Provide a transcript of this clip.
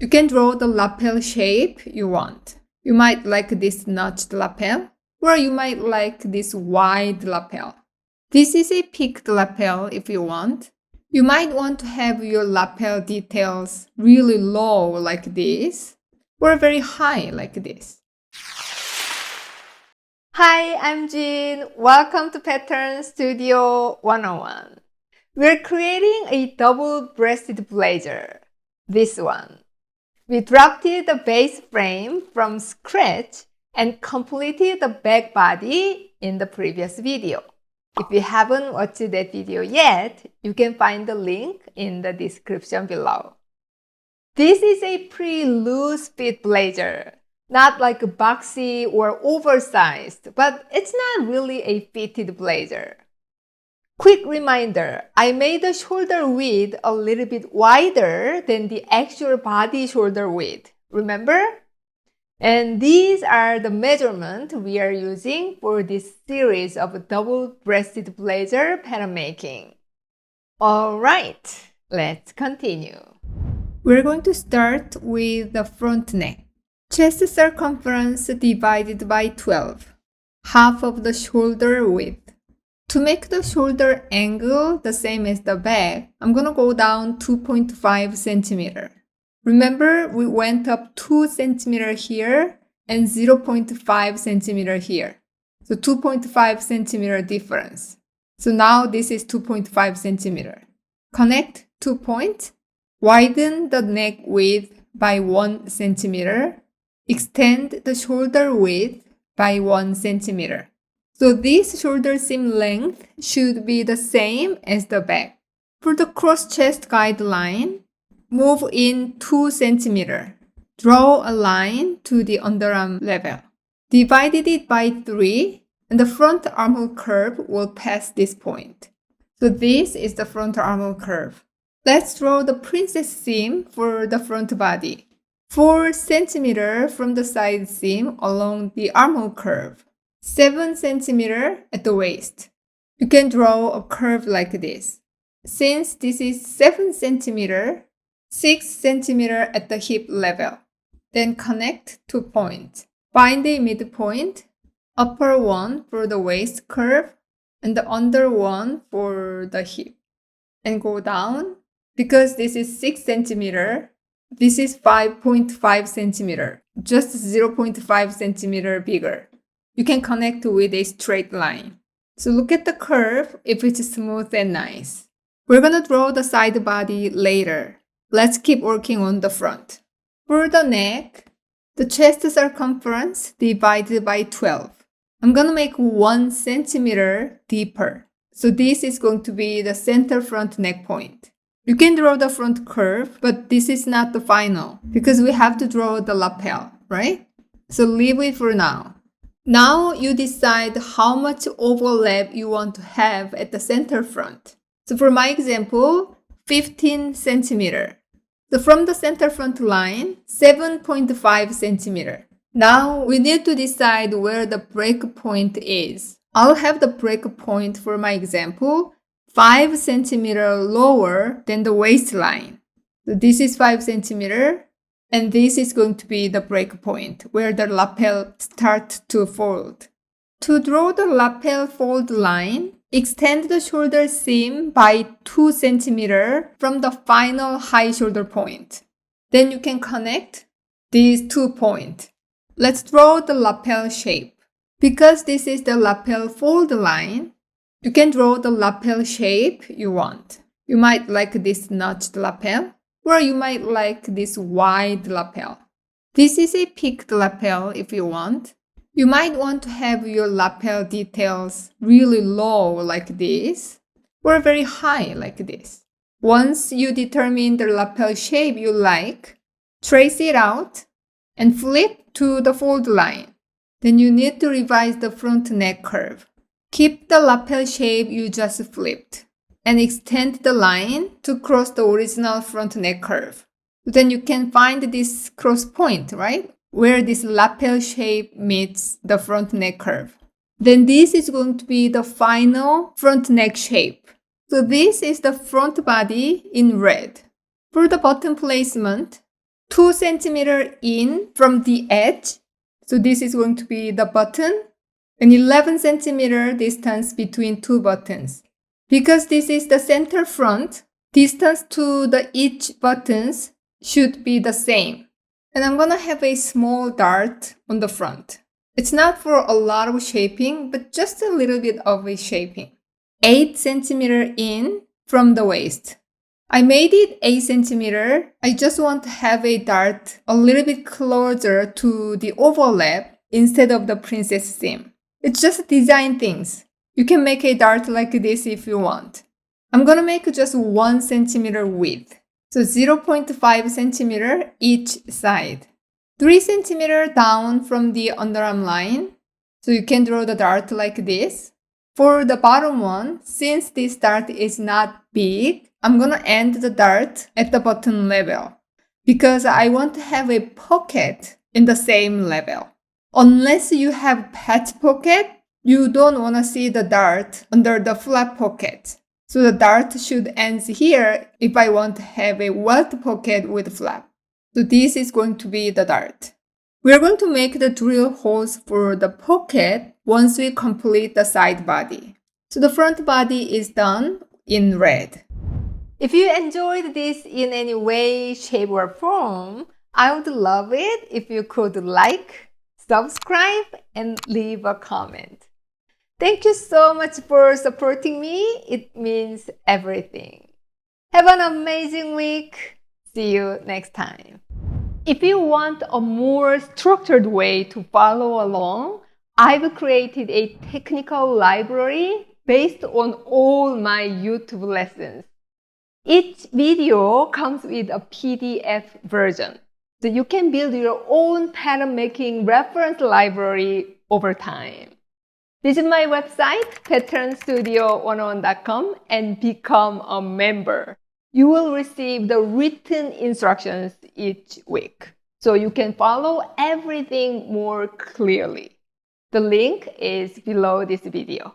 You can draw the lapel shape you want. You might like this notched lapel, or you might like this wide lapel. This is a peaked lapel if you want. You might want to have your lapel details really low like this, or very high like this. Hi, I'm Jin. Welcome to Pattern Studio 101. We're creating a double-breasted blazer. This one. We drafted the base frame from scratch and completed the back body in the previous video. If you haven't watched that video yet, you can find the link in the description below. This is a pretty loose fit blazer, not like boxy or oversized, but it's not really a fitted blazer. Quick reminder, I made the shoulder width a little bit wider than the actual body shoulder width. Remember? And these are the measurements we are using for this series of double-breasted blazer pattern making. Alright, let's continue. We're going to start with the front neck. Chest circumference divided by 12, half of the shoulder width. To make the shoulder angle the same as the back, I'm going to go down 2.5 centimeter. Remember, we went up 2 centimeter here and 0.5 centimeter here. So 2.5 centimeter difference. So now this is 2.5 centimeter. Connect 2 points, widen the neck width by 1 centimeter, extend the shoulder width by 1 centimeter. So this shoulder seam length should be the same as the back. For the cross-chest guideline, move in 2 cm. Draw a line to the underarm level. Divided it by 3, and the front armhole curve will pass this point. So this is the front armhole curve. Let's draw the princess seam for the front body. 4 cm from the side seam along the armhole curve. 7 cm at the waist. You can draw a curve like this. Since this is 7 cm, 6 cm at the hip level. Then connect 2 points. Find a midpoint, upper one for the waist curve and the under one for the hip. And go down. Because this is 6 cm, this is 5.5 cm, just 0.5 cm bigger. You can connect with a straight line. So look at the curve if it's smooth and nice. We're gonna draw the side body later. Let's keep working on the front. For the neck, the chest circumference divided by 12. I'm gonna make 1 centimeter deeper. So this is going to be the center front neck point. You can draw the front curve, but this is not the final because we have to draw the lapel, right? So leave it for now. Now you decide how much overlap you want to have at the center front. So for my example, 15 centimeter. So from the center front line, 7.5 centimeter. Now we need to decide where the break point is. I'll have the break point for my example 5 centimeter lower than the waistline. So this is 5 centimeter. And this is going to be the break point where the lapel starts to fold. To draw the lapel fold line, extend the shoulder seam by 2 cm from the final high shoulder point. Then you can connect these 2 points. Let's draw the lapel shape. Because this is the lapel fold line, you can draw the lapel shape you want. You might like this notched lapel. Or you might like this wide lapel. This is a peaked lapel if you want. You might want to have your lapel details really low like this, or very high like this. Once you determine the lapel shape you like, trace it out and flip to the fold line. Then you need to revise the front neck curve. Keep the lapel shape you just flipped. And extend the line to cross the original front neck curve. Then you can find this cross point, right? Where this lapel shape meets the front neck curve. Then this is going to be the final front neck shape. So this is the front body in red. For the button placement, 2 centimeter in from the edge. So this is going to be the button, and 11 centimeter distance between two buttons. Because this is the center front, distance to the each buttons should be the same. And I'm gonna have a small dart on the front. It's not for a lot of shaping, but just a little bit of a shaping. 8 centimeter in from the waist. I made it 8 centimeter. I just want to have a dart a little bit closer to the overlap instead of the princess seam. It's just design things. You can make a dart like this if you want. I'm gonna make just 1 centimeter width. So 0.5 centimeter each side. 3 centimeter down from the underarm line. So you can draw the dart like this. For the bottom one, since this dart is not big, I'm gonna end the dart at the bottom level because I want to have a pocket in the same level. Unless you have patch pocket, you don't want to see the dart under the flap pocket. So the dart should end here if I want to have a welt pocket with flap. So this is going to be the dart. We're going to make the drill holes for the pocket once we complete the side body. So the front body is done in red. If you enjoyed this in any way, shape, or form, I would love it if you could like, subscribe, and leave a comment. Thank you so much for supporting me. It means everything. Have an amazing week. See you next time. If you want a more structured way to follow along, I've created a technical library based on all my YouTube lessons. Each video comes with a PDF version, so you can build your own pattern making reference library over time. Visit my website, patternstudio101.com, and become a member. You will receive the written instructions each week, so you can follow everything more clearly. The link is below this video.